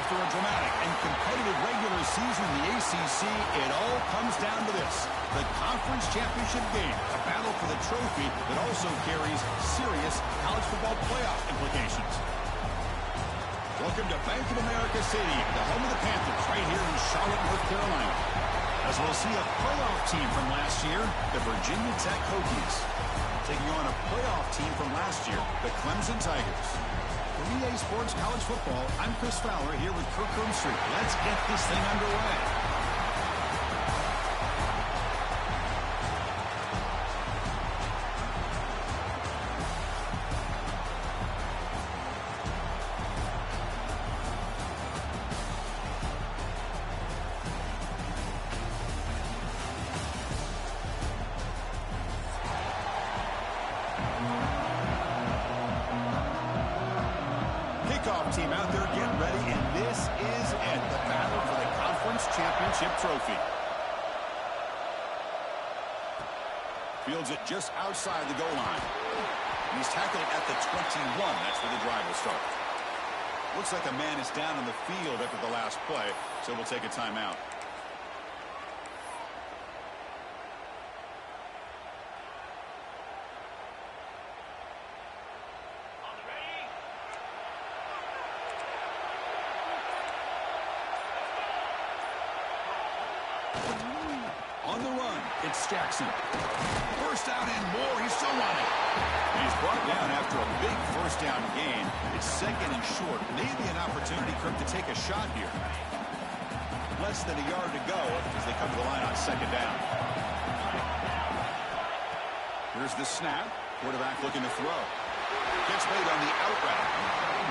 After a dramatic and competitive regular season in the ACC, it all comes down to this: the conference championship game, a battle for the trophy that also carries serious college football playoff implications. Welcome to Bank of America Stadium, the home of the Panthers, right here in Charlotte, North Carolina. As we'll see a playoff team from last year, the Virginia Tech Hokies, taking on a playoff team from last year, the Clemson Tigers. For EA Sports College Football, I'm Chris Fowler here with Kirk Street. Let's get this thing underway. Team out there getting ready, and this is it, the battle for the conference championship trophy. Fields it just outside the goal line. He's tackled at the 21. That's where the drive will start. Looks like a man is down in the field after the last play, so we'll take a timeout. On the run, it's Jackson. First down and more. He's still running. He's brought down after a big first down gain. It's second and short. Maybe an opportunity, Kirk, to take a shot here. Less than a yard to go as they come to the line on second down. Here's the snap. Quarterback looking to throw. Gets made on the out route.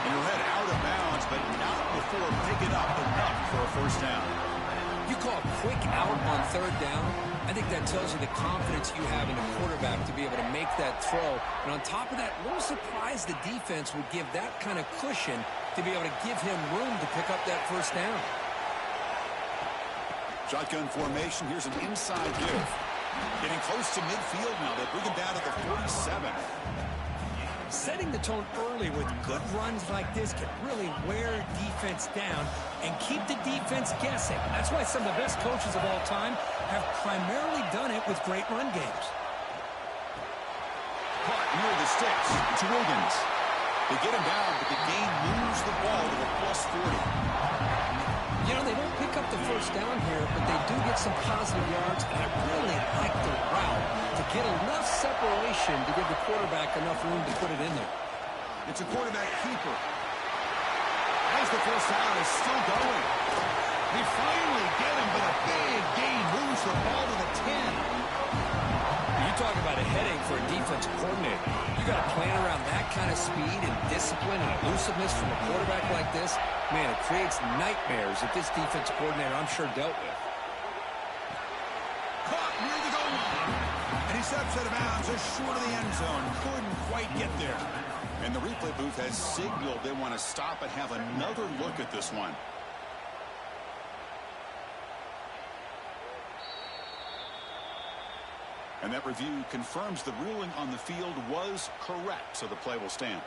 And he'll head out of bounds, but not before picking up enough for a first down. You call quick out on third down. I think that tells you the confidence you have in the quarterback to be able to make that throw. And on top of that, a little surprised the defense would give that kind of cushion to be able to give him room to pick up that first down. Shotgun formation. Here's an inside give. Getting close to midfield now. They bring him down to the 47. Setting the tone early with good runs like this can really wear defense down and keep the defense guessing. That's why some of the best coaches of all time have primarily done it with great run games. Caught near the sticks to Wiggins. They get him down, but the game moves the ball to a plus 40. You know, they don't pick up the first down here, but they do get some positive yards, and I really like the route to get enough separation to give the quarterback enough room to put it in there. It's a quarterback keeper. As the first down is still going. They finally get him, but a big gain moves the ball to the 10. You talk about a headache for a defensive coordinator. You got to plan around that kind of speed and discipline and elusiveness from a quarterback like this. Man, it creates nightmares that this defensive coordinator, I'm sure, dealt with. Caught near the goal line. And he steps out of bounds just short of the end zone. Couldn't quite get there. And the replay booth has signaled they want to stop and have another look at this one. And that review confirms the ruling on the field was correct, so the play will stand.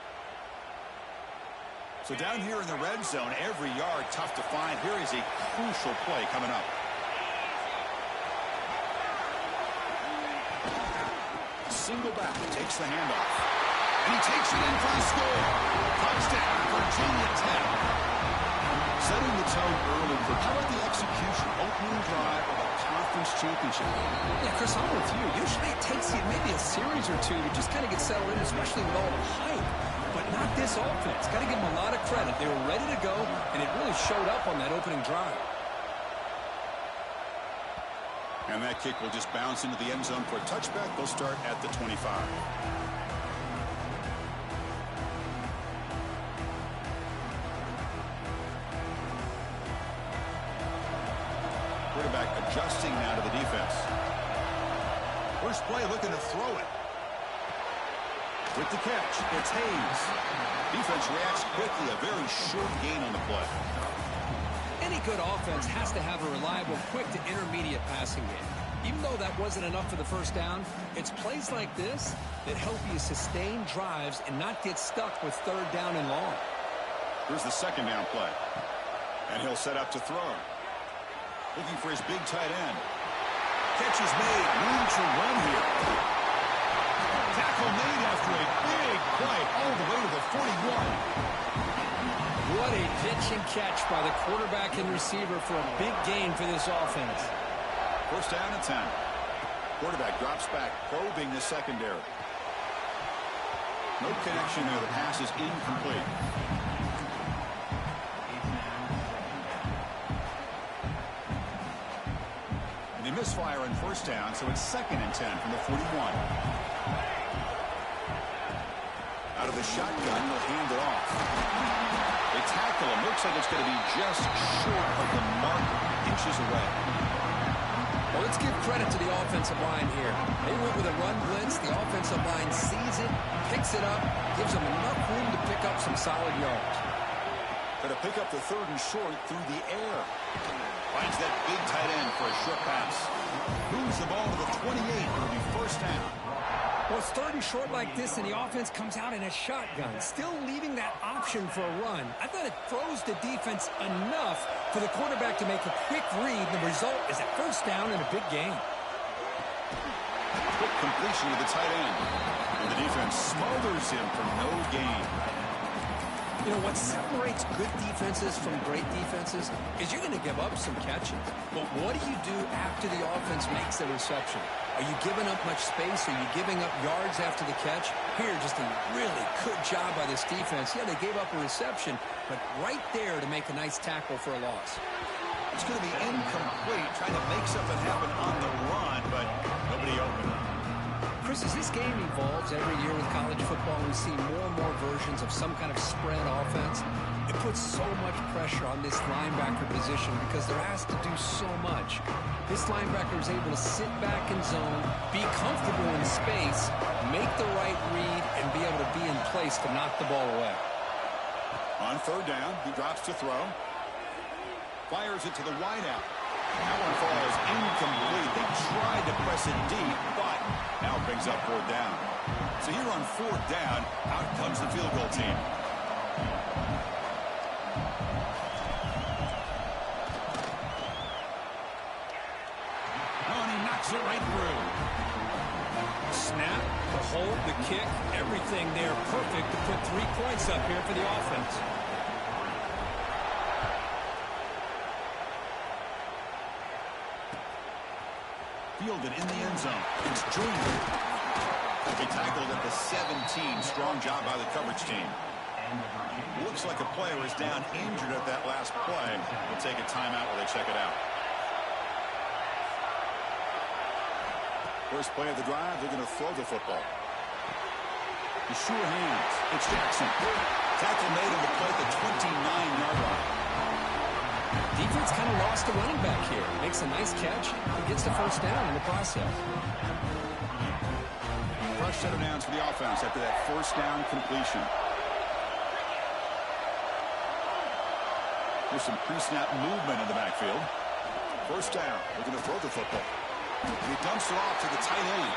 So down here in the red zone, every yard tough to find. Here is a crucial play coming up. Single back, takes the handoff. And he takes it in for the score. Touchdown, Virginia Tech. Setting the tone early for how about the execution, opening drive of a conference championship. Yeah, Chris, I'm with you. Usually it takes you maybe a series or two to just kind of get settled in, especially with all the hype. But not this offense. Got to give them a lot of credit. They were ready to go, and it really showed up on that opening drive. And that kick will just bounce into the end zone for a touchback. They'll start at the 25. Quarterback adjusting now to the defense. First play looking to throw it. With the catch, it's Hayes. Defense reacts quickly, a very short gain on the play. Any good offense has to have a reliable, quick to intermediate passing game. Even though that wasn't enough for the first down, it's plays like this that help you sustain drives and not get stuck with third down and long. Here's the second down play. And he'll set up to throw. Looking for his big tight end. Catch is made. Room to run here. Tackle made after a big play all the way to the 41. What a pitch and catch by the quarterback and receiver for a big gain for this offense. First down and 10. Quarterback drops back, probing the secondary. No connection there. The pass is incomplete. And they misfire on first down, so it's 2nd and 10 from the 41. Out of the shotgun, they'll hand it off. They tackle him. Looks like it's going to be just short of the mark, inches away. Well, let's give credit to the offensive line here. They went with a run blitz. The offensive line sees it, picks it up, gives them enough room to pick up some solid yards. Going to pick up the 3rd and short through the air. Finds that big tight end for a short pass. Moves the ball to the 28. It'll be first down. Well, it's 3rd and short like this, and the offense comes out in a shotgun, still leaving that option for a run. I thought it throws the defense enough for the quarterback to make a quick read. The result is a first down and a big gain. Quick completion to the tight end. And the defense smothers him for no gain. You know, what separates good defenses from great defenses is you're going to give up some catches. But what do you do after the offense makes the reception? Are you giving up much space? Are you giving up yards after the catch? Here, just a really good job by this defense. Yeah, they gave up a reception, but right there to make a nice tackle for a loss. It's going to be incomplete, trying to make something happen on the run, but nobody open. Chris, as this game evolves every year with college football, we see more and more versions of some kind of spread offense. It puts so much pressure on this linebacker position because they're asked to do so much. This linebacker is able to sit back in zone, be comfortable in space, make the right read, and be able to be in place to knock the ball away. On 3rd down, he drops to throw. Fires it to the wideout. That one falls incomplete. They tried to press it deep, but now it brings up 4th down. So here on 4th down, out comes the field goal team. Oh, and he knocks it right through. Snap, the hold, the kick, everything there perfect to put 3 points up here for the offense. Fielded in the end zone. It's Junior. They tackled at the 17. Strong job by the coverage team. Looks like a player is down injured at that last play. We'll take a timeout while they check it out. First play of the drive, they're going to throw the football. The sure hands. It's Jackson. Tackle made on the play at the 29-yard line. Defense kind of lost the running back here. Makes a nice catch. He gets the first down in the process. Fresh set of downs for the offense after that first down completion. There's some pre-snap movement in the backfield. First down. They're going to throw the football. And he dumps it off to the tight end.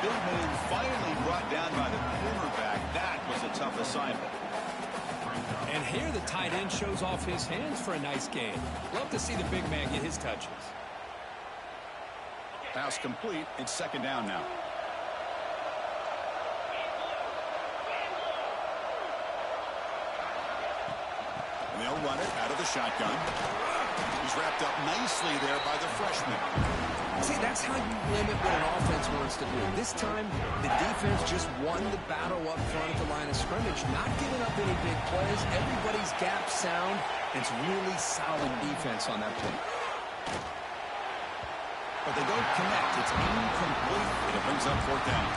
Big man finally brought down by the cornerback. That was a tough assignment. And here the tight end shows off his hands for a nice gain. Love to see the big man get his touches. Pass complete. It's 2nd down now. And they'll run it out of the shotgun. He's wrapped up nicely there by the freshman. See, that's how you limit what an offense wants to do. This time, the defense just won the battle up front at the line of scrimmage, not giving up any big plays. Everybody's gap sound. It's really solid defense on that play. But they don't connect. It's incomplete, and it brings up 4th down.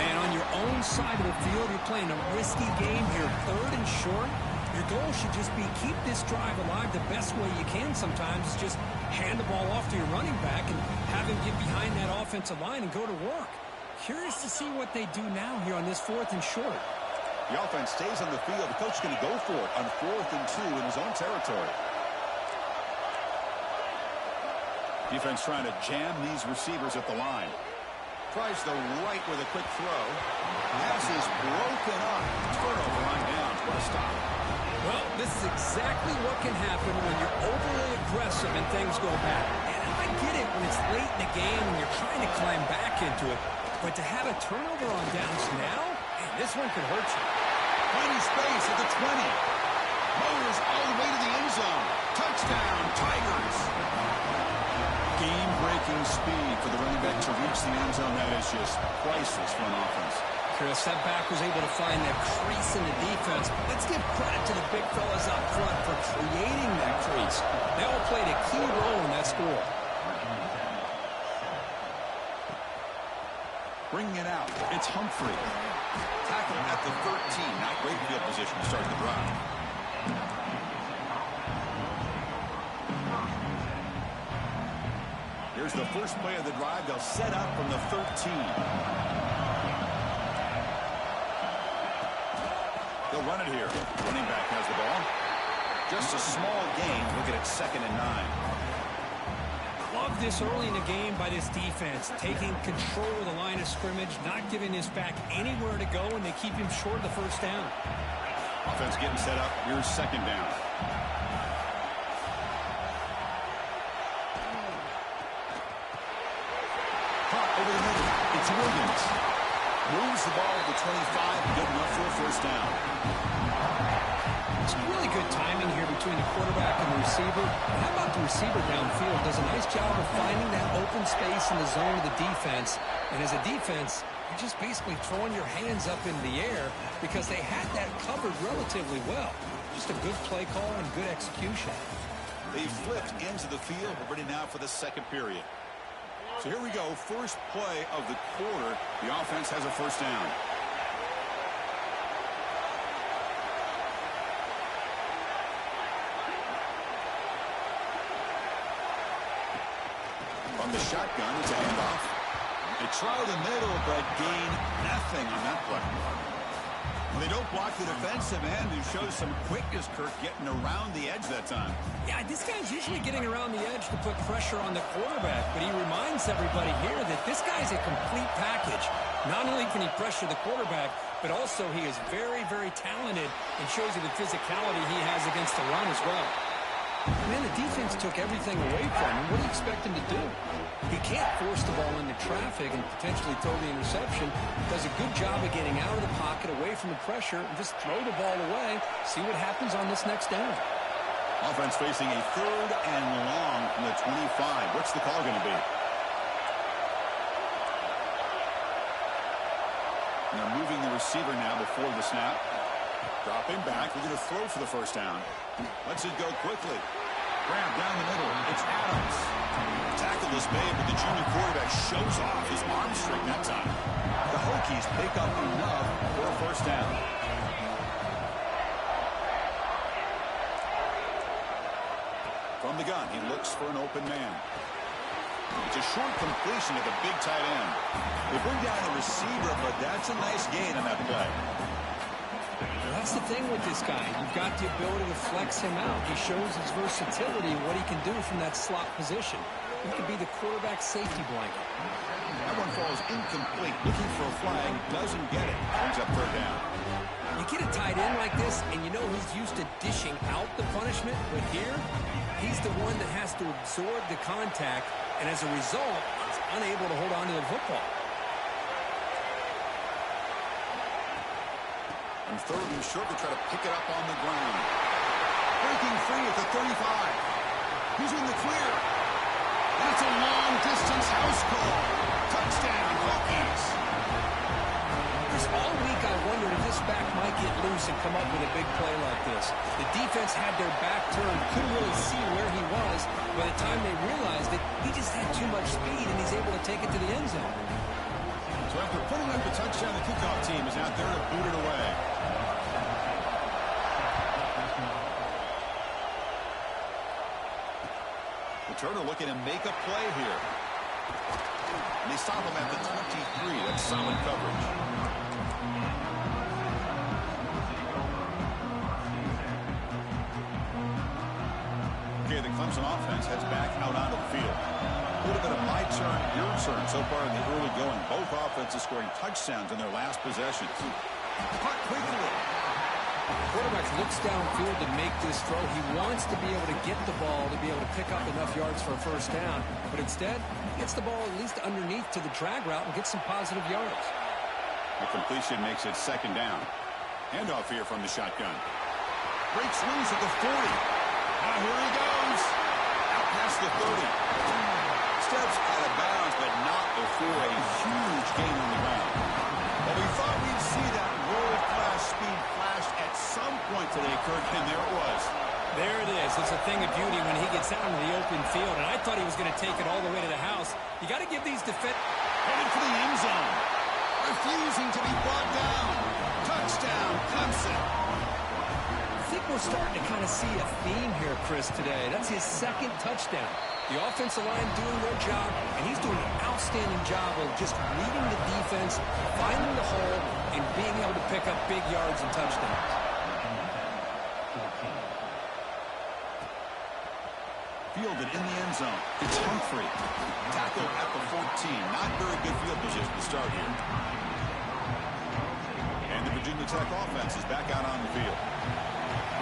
Man, on your own side of the field, you're playing a risky game here, 3rd and short. Your goal should just be keep this drive alive the best way you can sometimes. Is just hand the ball off to your running back and have him get behind that offensive line and go to work. Curious to see what they do now here on this 4th and short. The offense stays on the field. The coach is going to go for it on 4th and 2 in his own territory. Defense trying to jam these receivers at the line. Tries the right with a quick throw. Pass is broken up. Turnover on downs. What a stop. Well, this is exactly what can happen when you're overly aggressive and things go bad. And I get it when it's late in the game and you're trying to climb back into it. But to have a turnover on downs now, man, this one could hurt you. Finding space at the 20. Motors all the way to the end zone. Touchdown, Tigers. Game-breaking speed for the running back to reach the end zone. That is just priceless for an offense. Chris, that back was able to find that crease in the defense. Let's give credit to the big fellas up front for creating that crease. They all played a key role in that score. Bringing it out, it's Humphrey. Tackle at the 13. Not great field position to start the drive. Here's the first play of the drive. They'll set up from the 13. They'll run it here. Running back has the ball. Just a small gain. Look at it, 2nd and 9. Love this early in the game by this defense, taking control of the line of scrimmage, not giving this back anywhere to go, and they keep him short of the first down. Offense getting set up. Here's 2nd down. Hot over the middle. It's Williams. Moves the ball to the 25 and good enough for a first down. It's really good timing here between the quarterback and the receiver. How about the receiver downfield? Does a nice job of finding that open space in the zone of the defense. And as a defense, you're just basically throwing your hands up in the air because they had that covered relatively well. Just a good play call and good execution. They flipped into the field. We're ready now for the second period. So here we go. First play of the quarter. The offense has a first down. From the shotgun, it's a handoff. They try the middle, but gain nothing on that play. Well, they don't block the defensive end, who shows some quickness, Kirk, getting around the edge that time. Yeah, this guy's usually getting around the edge to put pressure on the quarterback, but he reminds everybody here that this guy's a complete package. Not only can he pressure the quarterback, but also he is very, very talented and shows you the physicality he has against the run as well. Man, the defense took everything away from him. What do you expect him to do? He can't force the ball into traffic and potentially throw the interception. Does a good job of getting out of the pocket, away from the pressure, and just throw the ball away. See what happens on this next down. Offense facing a 3rd and long from the 25. What's the call going to be? And they're moving the receiver now before the snap. Dropping back. We're going to throw for the first down. Lets it go quickly. Grab down the middle. It's Adams. Tackle is made, but the junior quarterback shows off his arm strength that time. The Hokies pick up enough for a first down. From the gun, he looks for an open man. It's a short completion to the big tight end. They bring down the receiver, but that's a nice gain on that play. That's the thing with this guy. You've got the ability to flex him out. He shows his versatility, what he can do from that slot position. He could be the quarterback safety blanket. That one falls incomplete. Looking for a flag, doesn't get it. Brings up 3rd down. You get a tight end like this, and you know he's used to dishing out the punishment, but here, he's the one that has to absorb the contact, and as a result, he's unable to hold on to the football. And 3rd and short, they try to pick it up on the ground. Breaking free at the 35. He's in the clear. That's a long-distance house call. Touchdown, Hokies. Chris, all week I wondered if this back might get loose and come up with a big play like this. The defense had their back turned, couldn't really see where he was. By the time they realized it, he just had too much speed, and he's able to take it to the end zone. So after putting up the touchdown, the kickoff team is out there to boot it away. Returner looking to make a play here. And they stop him at the 23. That's solid coverage. Okay, the Clemson offense heads back out onto the field. A little bit of my turn, your turn so far in the early going. Both offenses scoring touchdowns in their last possessions. Caught quickly. Quarterback looks downfield to make this throw. He wants to be able to get the ball to be able to pick up enough yards for a first down. But instead, he gets the ball at least underneath to the drag route and gets some positive yards. The completion makes it second down. Handoff here from the shotgun. Breaks loose at the 40. Now here he goes. Out past the 30. Steps out of bounds, but not before a huge gain on the ground. Well, we thought we'd see that world-class speed flash at some point today, Kirk, and there it was. There it is. It's a thing of beauty when he gets out into the open field, and I thought he was going to take it all the way to the house. You got to give these defenders... Headed for the end zone. Refusing to be brought down. Touchdown, Clemson. I think we're starting to kind of see a theme here, Chris, today. That's his second touchdown. The offensive line doing their job, and he's doing an outstanding job of just reading the defense, finding the hole, and being able to pick up big yards and touchdowns. Fielded in the end zone. It's Humphrey. Tackle at the 14. Not very good field position to start here. And the Virginia Tech offense is back out on the field.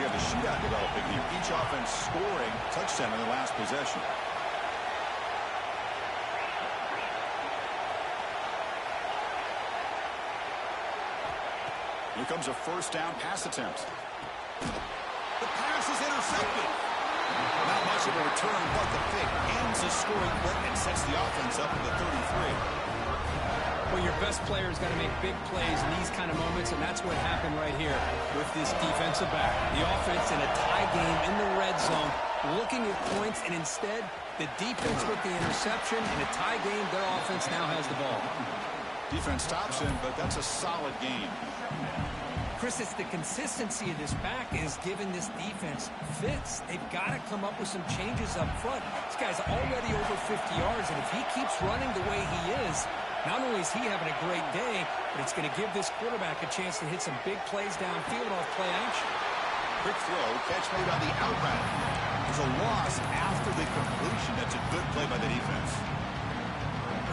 We have a shootout developing here. Each offense scoring touchdown in the last possession. Here comes a first down pass attempt. The pass is intercepted. Not much of a return, but the pick ends the scoring threat and sets the offense up at the 33. Well, your best player's got to make big plays in these kind of moments, and that's what happened right here with this defensive back. The offense in a tie game in the red zone, looking at points, and instead, the defense with the interception. In a tie game, their offense now has the ball. Defense stops him, but that's a solid game. Chris, it's the consistency of this back is giving this defense fits. They've got to come up with some changes up front. This guy's already over 50 yards, and if he keeps running the way he is, not only is he having a great day, but it's going to give this quarterback a chance to hit some big plays downfield off play action. Quick throw, catch made on the out route. There's a loss after the completion. That's a good play by the defense.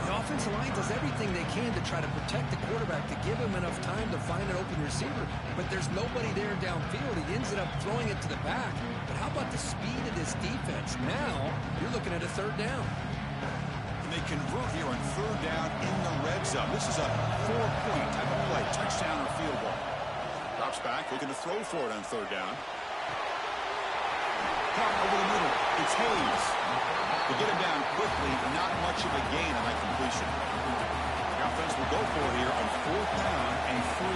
The offensive line does everything they can to try to protect the quarterback, to give him enough time to find an open receiver, but there's nobody there downfield. He ends up throwing it to the back. But how about the speed of this defense? Now, you're looking at a third down. And they convert here on third down in the red zone. This is a 4-point type of play, touchdown or field goal. Drops back, looking to throw for it on third down. Caught over the middle. It's Hayes. To get him down quickly, not much of a gain on that completion. The offense will go for it here on fourth down and 3.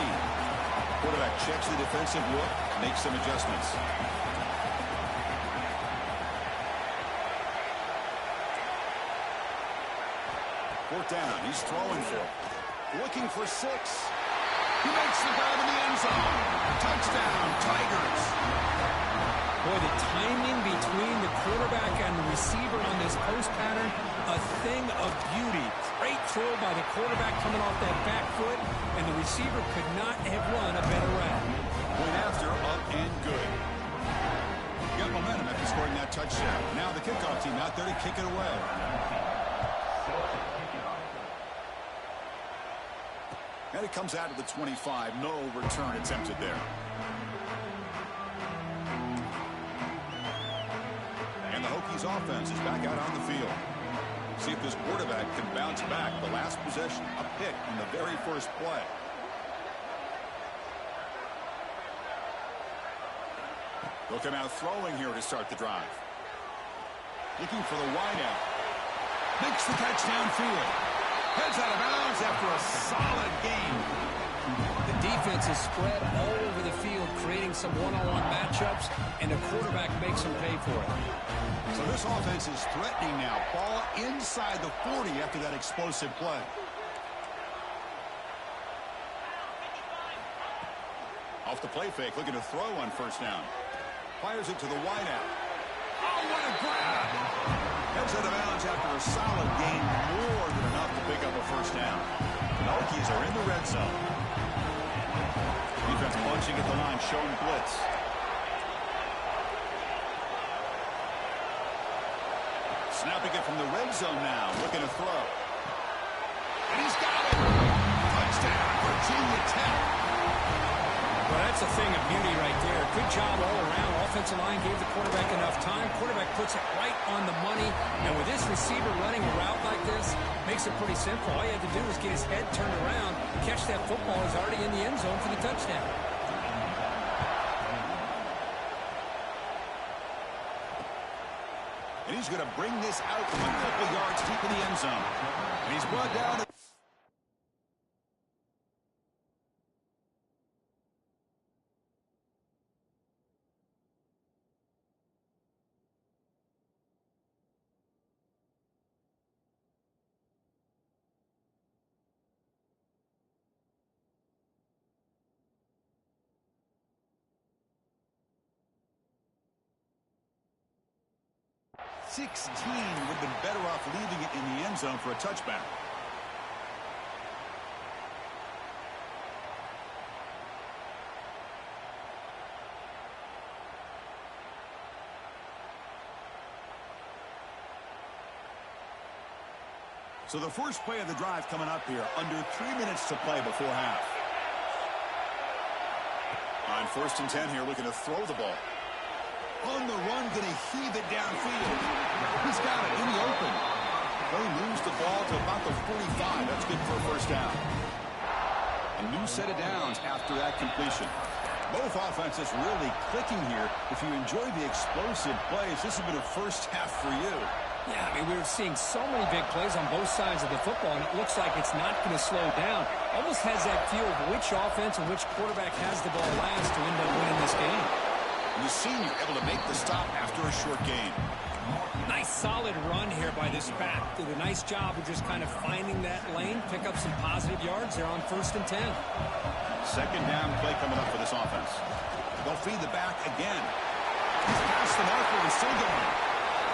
Quarterback checks the defensive look, makes some adjustments. Fourth down, he's throwing for it. Looking for 6. He makes the grab in the end zone. Touchdown, Tigers. Boy, the timing between the quarterback and the receiver on this post pattern, a thing of beauty. Great throw by the quarterback coming off that back foot, and the receiver could not have run a better route. Point after, up and good. Got momentum after scoring that touchdown. Now the kickoff team out there to kick it away. And it comes out of the 25. No return attempted there. And the Hokies offense is back out on the field. See if this quarterback can bounce back. The last possession, a pick in the very first play. They'll come out throwing here to start the drive. Looking for the wideout. Makes the catch downfield. Heads out of bounds after a solid game. The defense is spread all over the field, creating some one-on-one matchups, and the quarterback makes them pay for it. So this offense is threatening now. Ball inside the 40 after that explosive play. Off the play fake, looking to throw on first down. Fires it to the wideout. Oh, what a grab! Heads out of bounds after a solid gain, more than enough to pick up a first down. The Hokies are in the red zone. Defense punching at the line, showing blitz. Snapping it from the red zone now, looking to throw. And he's got it! Touchdown, Virginia Tech! Well, that's a thing of beauty right there. Good job all around. Offensive line gave the quarterback enough time. Quarterback puts it right on the money. And with this receiver running a route like this, makes it pretty simple. All you have to do is get his head turned around, catch that football. He's already in the end zone for the touchdown. And he's going to bring this out from a couple yards deep in the end zone. And he's brought down. 16 would have been better off leaving it in the end zone for a touchback. So the first play of the drive coming up here, under 3 minutes to play before half. On 1st and 10 here, looking to throw the ball. On the run, going to heave it downfield. He's got it in the open. They moves the ball to about the 45. That's good for a first down. A new set of downs after that completion. Both offenses really clicking here. If you enjoy the explosive plays, this has been a first half for you. Yeah, I mean, we're seeing so many big plays on both sides of the football, and it looks like it's not going to slow down. Almost has that feel of which offense and which quarterback has the ball last to end up winning this game. The senior able to make the stop after a short gain. Nice solid run here by this back. Did a nice job of just kind of finding that lane, pick up some positive yards there on 1st and 10. Second down play coming up for this offense. They'll feed the back again. He's past the marker and still going.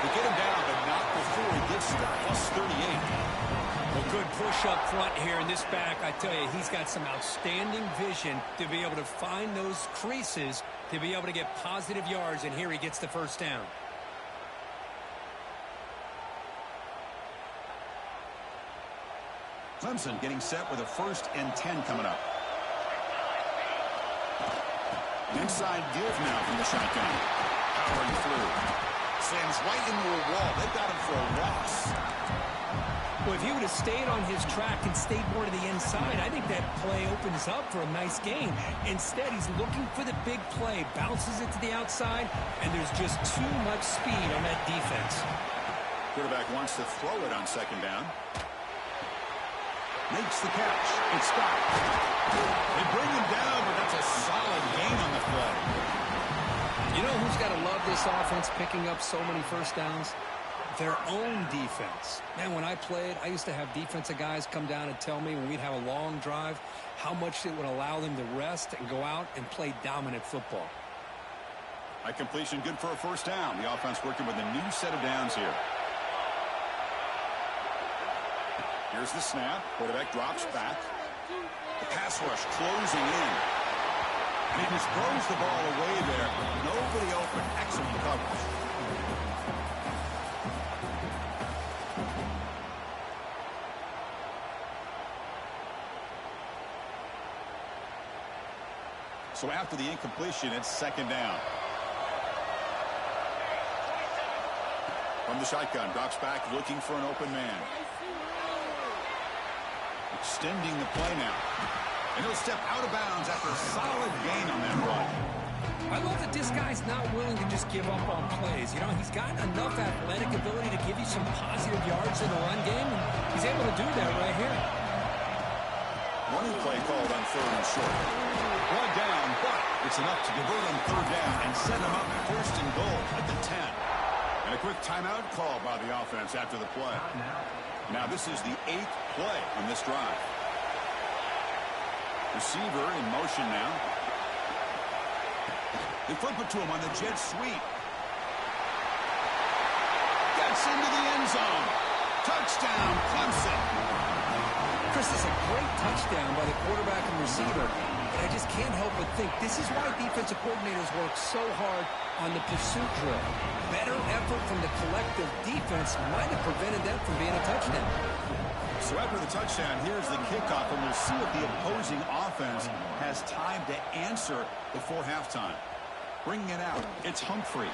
They get him down, but not before he gets to the +38. Well, good push up front here in this back. I tell you, he's got some outstanding vision to be able to find those creases, to be able to get positive yards, and here he gets the first down. Clemson getting set with a 1st and 10 coming up. Inside give now from the shotgun. Powering through. Sends right into a wall. They've got him for a loss. Well, if he would have stayed on his track and stayed more to the inside, I think that play opens up for a nice gain. Instead, he's looking for the big play, bounces it to the outside, and there's just too much speed on that defense. Quarterback wants to throw it on 2nd down. Makes the catch. It's stopped. They bring him down, but that's a solid gain on the play. You know who's got to love this offense picking up so many first downs? Their own defense. Man, when I played, I used to have defensive guys come down and tell me when we'd have a long drive how much it would allow them to rest and go out and play dominant football. A completion good for a first down. The offense working with a new set of downs here. Here's the snap. Quarterback drops back. The pass rush closing in. And he just throws the ball away there. Nobody open. Excellent coverage. So after the incompletion, it's 2nd down. From the shotgun, drops back, looking for an open man. Extending the play now. And he'll step out of bounds after a solid gain on that run. I love that this guy's not willing to just give up on plays. You know, he's got enough athletic ability to give you some positive yards in the run game, and he's able to do that right here. Running play called on 3rd and short. One down, but it's enough to convert on 3rd down and set him up 1st and goal at the 10. And a quick timeout call by the offense after the play. Now this is the 8th play on this drive. Receiver in motion now. They flip it to him on the jet sweep. Gets into the end zone. Touchdown, Clemson. Chris, is a great touchdown by the quarterback and receiver, but I just can't help but think this is why defensive coordinators work so hard on the pursuit drill. Better effort from the collective defense might have prevented that from being a touchdown. So after the touchdown, here's the kickoff, and we'll see if the opposing offense has time to answer before halftime. Bringing it out, it's Humphrey.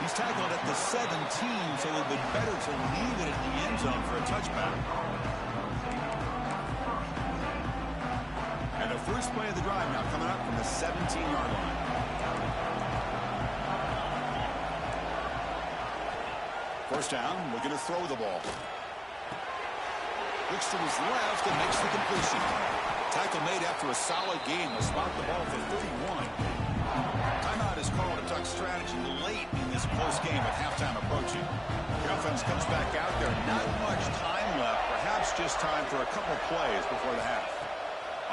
He's tackled at the 17, so it would be better to leave it at the end zone for a touchback. And the first play of the drive now coming up from the 17-yard line. First down, we're going to throw the ball. Looks to his left and makes the completion. Tackle made after a solid game. Will spot the ball for 31. Timeout is called a duck strategy late in this close game with halftime approaching. The offense comes back out there. Not much time left. Perhaps just time for a couple plays before the half.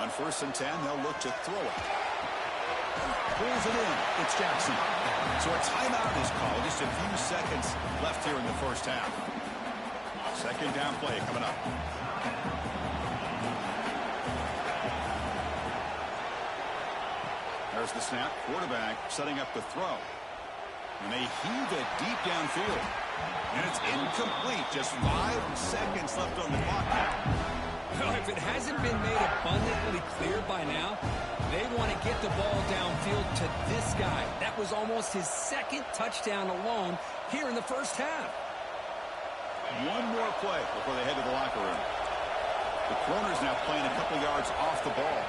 On 1st and 10, they'll look to throw it. Pulls it in. It's Jackson. So a timeout is called. Just a few seconds left here in the first half. Second down play coming up. There's the snap. Quarterback setting up the throw. And they heave it deep downfield. And it's incomplete. Just 5 seconds left on the clock now. Well, if it hasn't been made abundantly clear by now, they want to get the ball downfield to this guy. That was almost his second touchdown alone here in the first half. One more play before they head to the locker room. The corner's now playing a couple yards off the ball.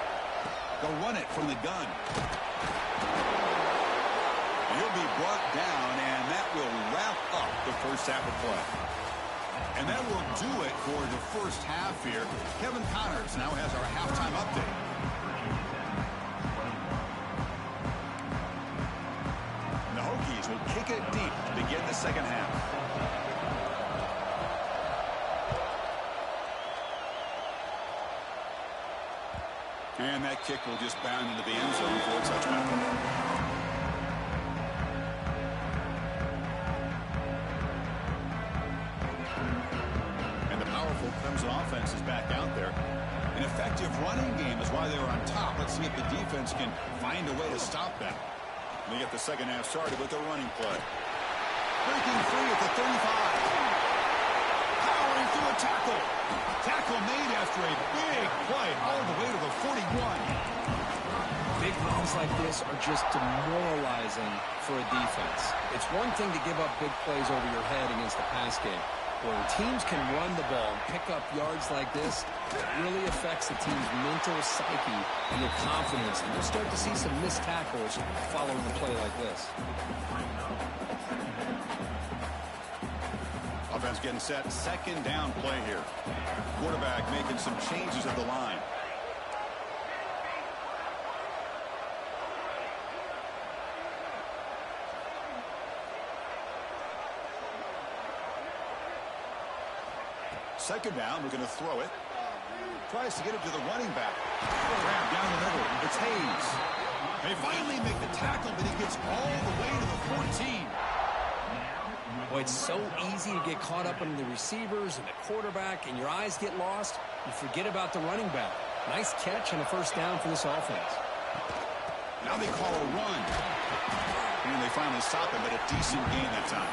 They'll run it from the gun. He'll be brought down, and that will wrap up the first half of play. And that will do it for the first half here. Kevin Connors now has our halftime update. The Hokies will kick it deep to begin the second half. And that kick will just bound into the end zone for a touchdown. Clemson offense is back out there. An effective running game is why they were on top. Let's see if the defense can find a way to stop that. They get the second half started with a running play. Breaking free at the 35. Powering through a tackle. Tackle made after a big play all the way to the 41. Big runs like this are just demoralizing for a defense. It's one thing to give up big plays over your head against the pass game. Where teams can run the ball and pick up yards like this, it really affects the team's mental psyche and their confidence. And you'll start to see some missed tackles following a play like this. Offense getting set. Second down play here. Quarterback making some changes at the line. Second down, we're going to throw it. Tries to get it to the running back. Grab down the middle. It's Hayes. They finally make the tackle, but he gets all the way to the 14. Boy, it's so easy to get caught up in the receivers and the quarterback, and your eyes get lost. You forget about the running back. Nice catch and a first down for this offense. Now they call a run. And they finally stop him, but a decent gain that time.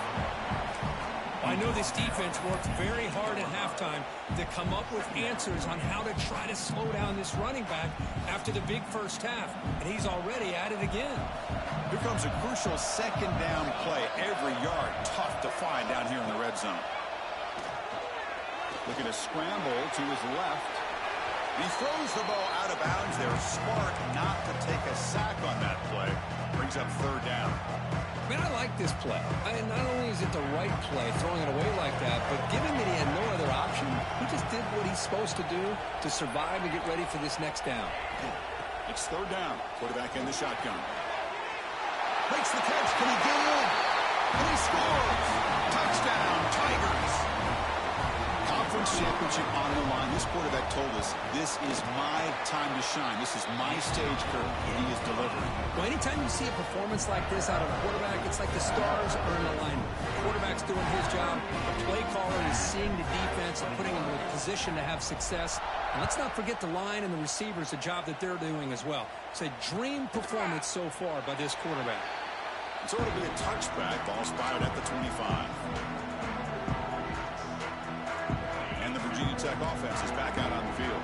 I know this defense worked very hard at halftime to come up with answers on how to try to slow down this running back after the big first half, and he's already at it again. Here comes a crucial second down play. Every yard tough to find down here in the red zone. Looking to scramble to his left. He throws the ball out of bounds there. Smart not to take a sack on that play. Brings up third down. Man, I like this play. Not only is it the right play, throwing it away like that, but given that he had no other option, he just did what he's supposed to do to survive and get ready for this next down. It's third down. Quarterback in the shotgun. Makes the catch. Can he get in? And he scores. Touchdown, Tigers. Conference championship on the line. This quarterback told us, this is my time to shine. This is my stage, Kurt, and he is delivering. Well, anytime you see a performance like this out of a quarterback, it's like the stars are in alignment. The quarterback's doing his job. The play caller is seeing the defense and putting them in a position to have success. And let's not forget the line and the receivers, the job that they're doing as well. It's a dream performance so far by this quarterback. So it'll be a touchback. Ball spotted at the 25. And the Virginia Georgia Tech offense is back out on the field.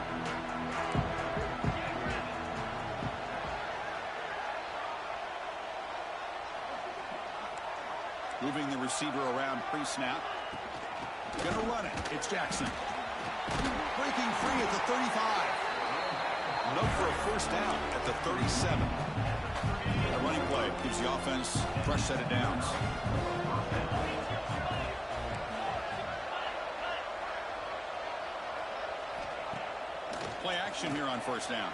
Moving the receiver around pre-snap. Gonna run it. It's Jackson. Breaking free at the 35. Enough for a first down at the 37. A running play gives the offense a fresh set of downs. Play action here on first down.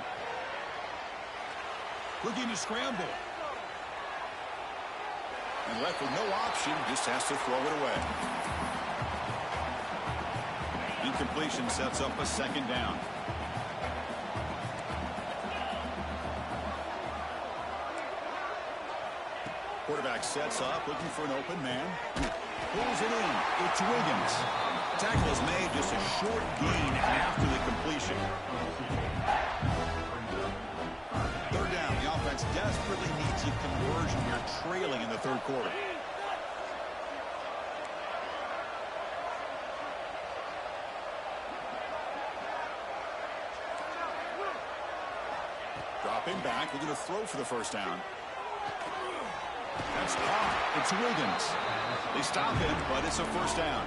Looking to scramble. And left with no option, just has to throw it away. Incompletion sets up a second down. Quarterback sets up, looking for an open man. Pulls it in. It's Wiggins. Tackle is made, just a short gain after the completion. Third down. The offense desperately needs a conversion here, trailing in the third quarter. Dropping back, looking to throw for the first down. That's caught. It's Wiggins. They stop him, but it's a first down.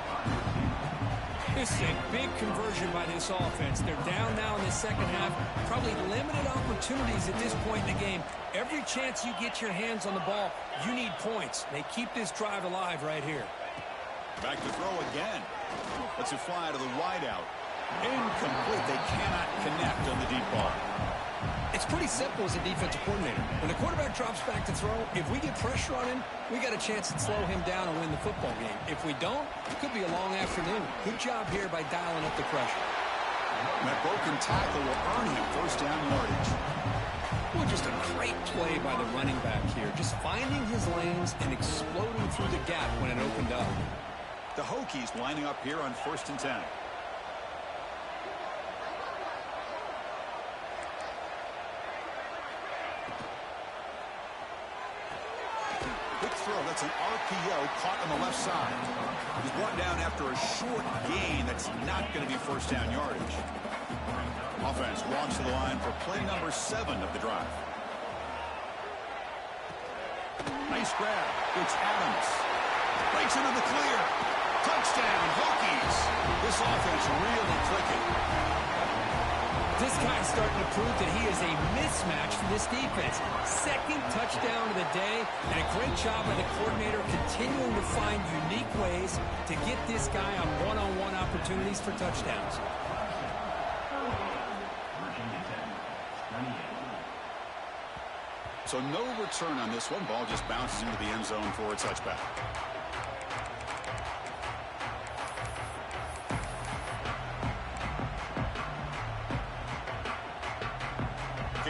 This is a big conversion by this offense. They're down now in the second half. Probably limited opportunities at this point in the game. Every chance you get your hands on the ball, you need points. They keep this drive alive right here. Back to throw again. Lets it fly to the wideout. Incomplete. They cannot connect on the deep ball. It's pretty simple as a defensive coordinator. When the quarterback drops back to throw, if we get pressure on him, we got a chance to slow him down and win the football game. If we don't, it could be a long afternoon. Good job here by dialing up the pressure. And that broken tackle will earn him first down yardage. Well, just a great play by the running back here. Just finding his lanes and exploding through the gap when it opened up. The Hokies lining up here on 1st and 10. That's an RPO caught on the left side. He's brought down after a short gain. That's not going to be first down yardage. Offense walks to the line for play number 7 of the drive. Nice grab. It's Adams. Breaks into the clear. Touchdown, Hokies. This offense really clicking. This guy's starting to prove that he is a mismatch for this defense. Second touchdown of the day, and a great job by the coordinator continuing to find unique ways to get this guy on one-on-one opportunities for touchdowns. So no return on this one. Ball just bounces into the end zone for a touchback.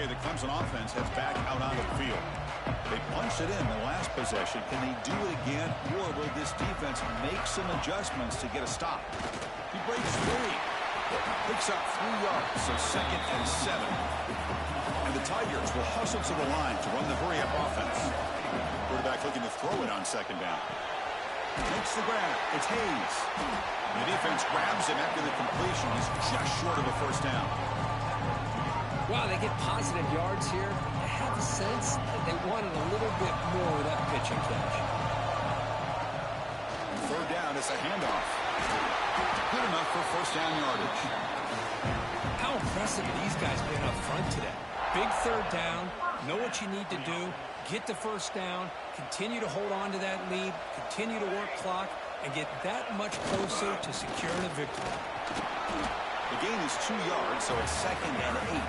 The Clemson offense heads back out onto the field. They punched it in the last possession. Can they do it again, or will this defense make some adjustments to get a stop? He breaks free. Picks up 3 yards, so 2nd and 7. And the Tigers will hustle to the line to run the hurry-up offense. Quarterback looking to throw it on 2nd down. Makes the grab. It's Hayes. The defense grabs him after the completion. He's just short of a first down. Wow, they get positive yards here. I have a sense that they wanted a little bit more with that pitching catch. Third down, it's a handoff. Good enough for first down yardage. How impressive are these guys being up front today? Big third down, know what you need to do, get the first down, continue to hold on to that lead, continue to work clock, and get that much closer to securing a victory. The gain is 2 yards, so it's 2nd and 8.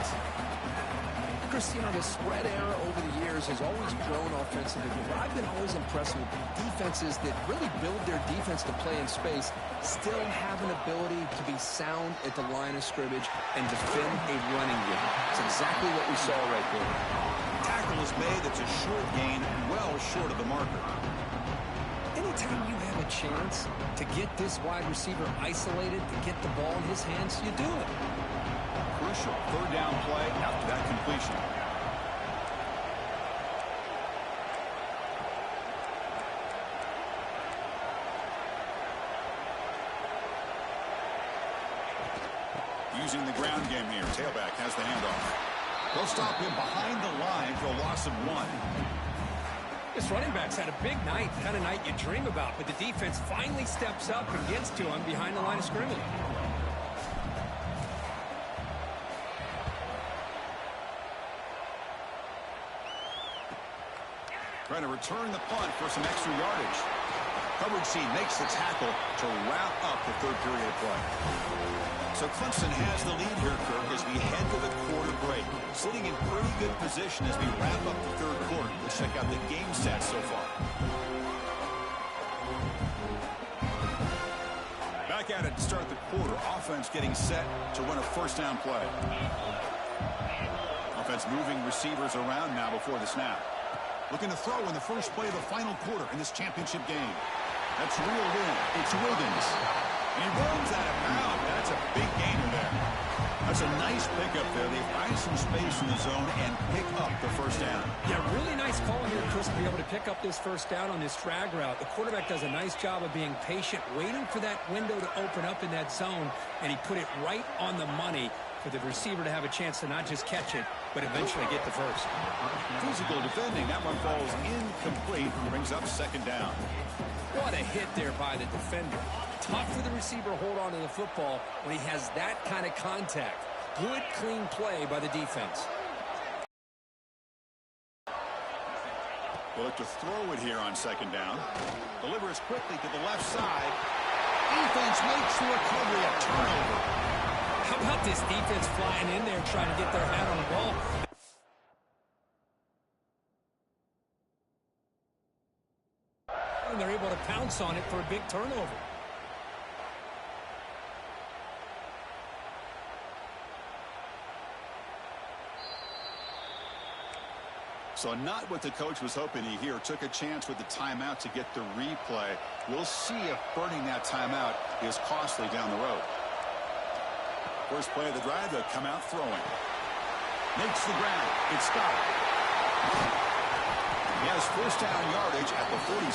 Chris, you know, the spread era over the years has always grown offensively, but I've been always impressed with defenses that really build their defense to play in space, still have an ability to be sound at the line of scrimmage and defend a running game. It's exactly what we saw right there. Tackle is made. It's a short gain, well short of the marker. Anytime you have a chance to get this wide receiver isolated, to get the ball in his hands, you do it. Crucial third down play after that completion. Using the ground game here. Tailback has the handoff. They'll stop him behind the line for a loss of 1. This running back's had a big night, the kind of night you dream about, but the defense finally steps up and gets to him behind the line of scrimmage. Trying to return the punt for some extra yardage. Coverage C makes the tackle to wrap up the third period of play. So Clemson has the lead here, Kirk, as we head to the quarter break. Sitting in pretty good position as we wrap up the third quarter. Let's check out the game stats so far. Back at it to start the quarter. Offense getting set to run a first down play. Offense moving receivers around now before the snap. Looking to throw in the first play of the final quarter in this championship game. That's reeled in. It's Wiggins. And he runs out of bounds. That's a big gainer there. That's a nice pickup there. They find some space in the zone and pick up the first down. Yeah, really nice call here, Chris, to be able to pick up this first down on this drag route. The quarterback does a nice job of being patient, waiting for that window to open up in that zone, and he put it right on the money for the receiver to have a chance to not just catch it, but eventually get the first. Physical defending. That one falls incomplete. Brings up second down. What a hit there by the defender. Tough for the receiver to hold on to the football when he has that kind of contact. Good, clean play by the defense. They'll look to throw it here on second down. Delivers quickly to the left side. Defense makes the recovery, a turnover. How about this defense flying in there trying to get their hat on the ball? And they're able to pounce on it for a big turnover. So not what the coach was hoping to hear. Took a chance with the timeout to get the replay. We'll see if burning that timeout is costly down the road. First play of the drive, they'll come out throwing. Makes the ground. It's Scott. He has first down yardage at the 46.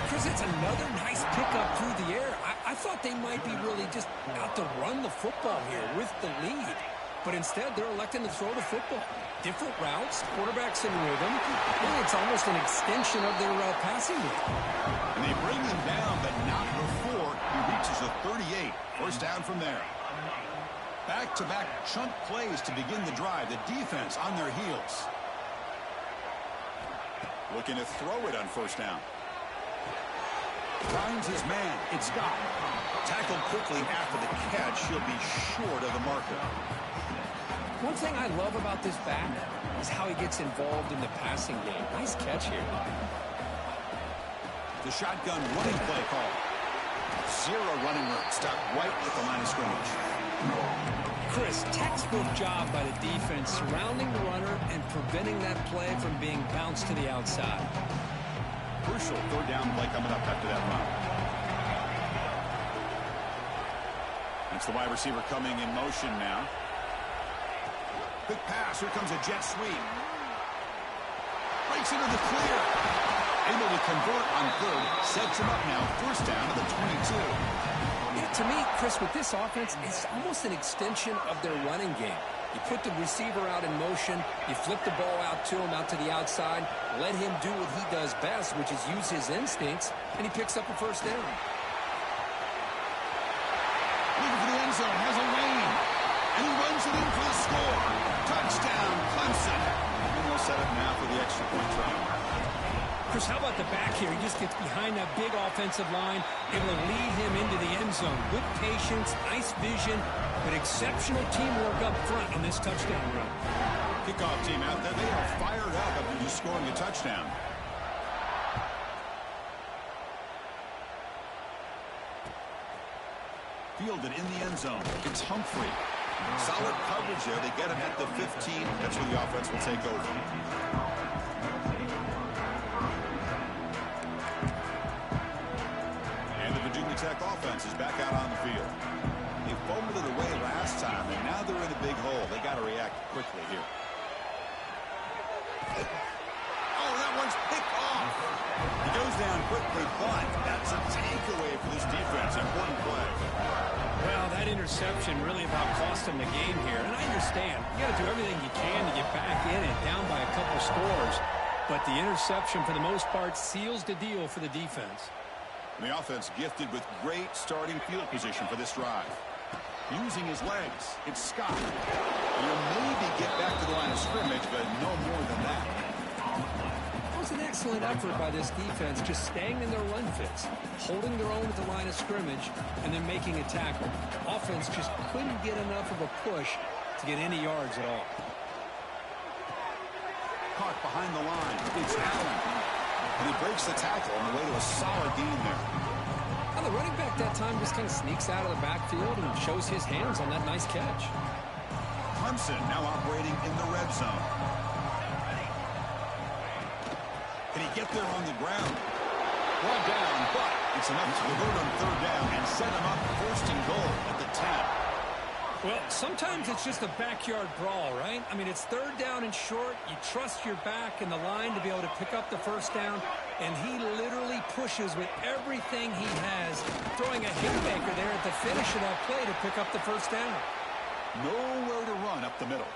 Chris, it's another nice pickup through the air. I thought they might be really just out to run the football here with the lead. But instead, they're electing to throw the football. Different routes, quarterbacks in rhythm. Really, it's almost an extension of their passing game. And they bring him down, but not before he reaches the 38. First down from there. Back-to-back chunk plays to begin the drive. The defense on their heels. Looking to throw it on first down. Finds his man. It's Scott. Tackled quickly after the catch. He'll be short of the marker. One thing I love about this back is how he gets involved in the passing game. Nice catch here. The shotgun running play call. Zero running room. Stopped right at the line of scrimmage. Chris, textbook job by the defense surrounding the runner and preventing that play from being bounced to the outside. Crucial third down play coming up after that run. That's the wide receiver coming in motion now. Quick pass. Here comes a jet sweep. Breaks into the clear. Able to convert on third. Sets him up now. First down to the 22. Yeah, to me, Chris, with this offense, it's almost an extension of their running game. You put the receiver out in motion. You flip the ball out to him, out to the outside. Let him do what he does best, which is use his instincts, and he picks up a first down. Looking for the end zone. Has a lane. And he runs it in for the score. Touchdown, Clemson. And they'll set up now for the extra point try. Chris, how about the back here? He just gets behind that big offensive line, able to lead him into the end zone. Good patience, nice vision, but exceptional teamwork up front on this touchdown run. Kickoff team out there. They are fired up after just scoring a touchdown. Fielded in the end zone. It's Humphrey. Solid coverage there. They get him at the 15. That's where the offense will take over. And the Virginia Tech offense is back out on the field. They fumbled it away last time, and now they're in a big hole. They got to react quickly here. Oh, that one's picked off. He goes down quickly, but that's a takeaway for this defense. Important play. Well, that interception interception really about costing the game here. And I understand. You got to do everything you can to get back in it, down by a couple scores. But the interception, for the most part, seals the deal for the defense. The offense gifted with great starting field position for this drive. Using his legs, it's Scott. He'll maybe get back to the line of scrimmage, but no more than that. It was an excellent effort by this defense, just staying in their run fits, holding their own at the line of scrimmage, and then making a tackle. Offense just couldn't get enough of a push to get any yards at all. Caught behind the line. It's Allen. And he breaks the tackle on the way to a solid gain there. Now the running back that time just kind of sneaks out of the backfield and shows his hands on that nice catch. Clemson now operating in the red zone. Can he get there on the ground? One down, but it's enough to convert on third down and set him up first and goal at the 10. Well, sometimes it's just a backyard brawl, right? I mean, it's third down and short. You trust your back and the line to be able to pick up the first down, and he literally pushes with everything he has, throwing a haymaker there at the finish of that play to pick up the first down. Nowhere to run up the middle.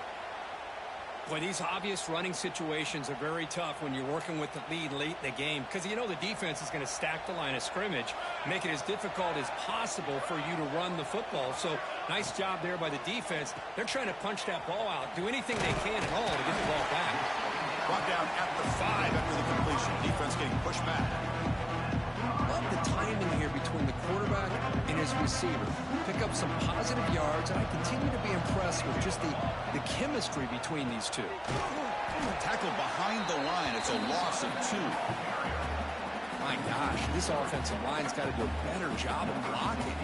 Boy, these obvious running situations are very tough when you're working with the lead late in the game, because you know the defense is going to stack the line of scrimmage, make it as difficult as possible for you to run the football. So nice job there by the defense. They're trying to punch that ball out, do anything they can at all to get the ball back. Brought down at the 5 after the completion. Defense getting pushed back. Love the timing here between the quarterback and his receiver. Pick up some positive yards, and I continue to be impressed with just the chemistry between these two. Tackle behind the line. It's a loss of 2. My gosh, this offensive line's got to do a better job of blocking.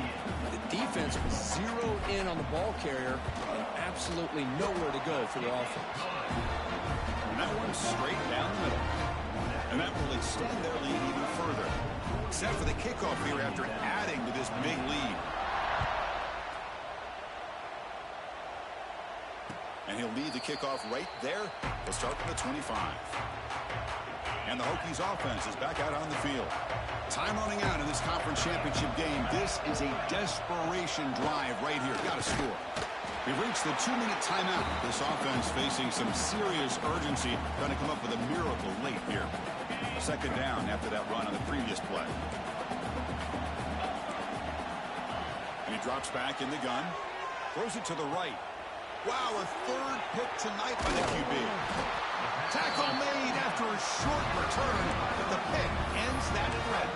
The defense was zeroed in on the ball carrier and absolutely nowhere to go for the offense. And that one's straight down the middle. And that will extend their lead even further. Set for the kickoff here after adding to this big lead. And he'll lead the kickoff right there. We'll start from the 25. And the Hokies offense is back out on the field. Time running out in this conference championship game. This is a desperation drive right here. Got to score. We've reached the 2-minute timeout. This offense facing some serious urgency, trying to come up with a miracle late here. Second down after that run on the previous play. And he drops back in the gun. Throws it to the right. Wow, a third pick tonight by the QB. Tackle made after a short return, but the pick ends that threat.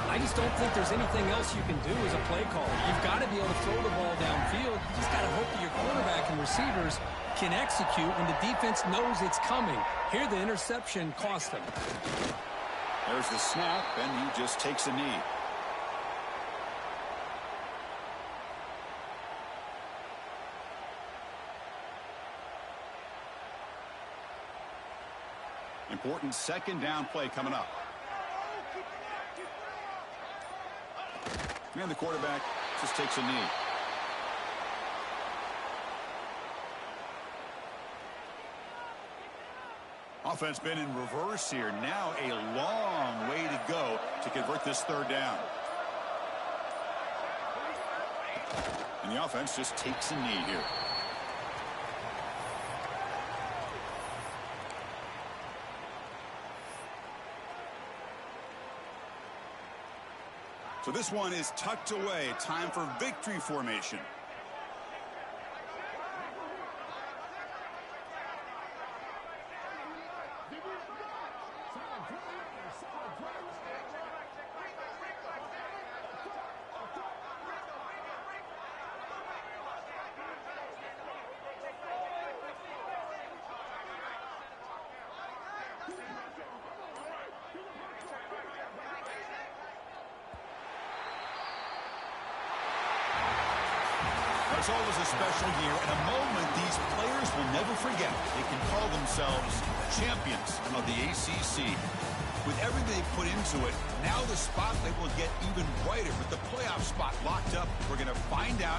I just don't think there's anything else you can do as a play caller. You've got to be able to throw the ball downfield. You just got to hope that your quarterback and receivers can execute when the defense knows it's coming. Here, the interception cost him. There's the snap, and he just takes a knee. Important second down play coming up. And the quarterback just takes a knee. Offense been in reverse here. Now a long way to go to convert this third down. And the offense just takes a knee here. So this one is tucked away. Time for victory formation. It's always a special year and a moment these players will never forget. They can call themselves champions of the ACC. With everything they put into it, now the spotlight will get even brighter with the playoff spot locked up. We're going to find out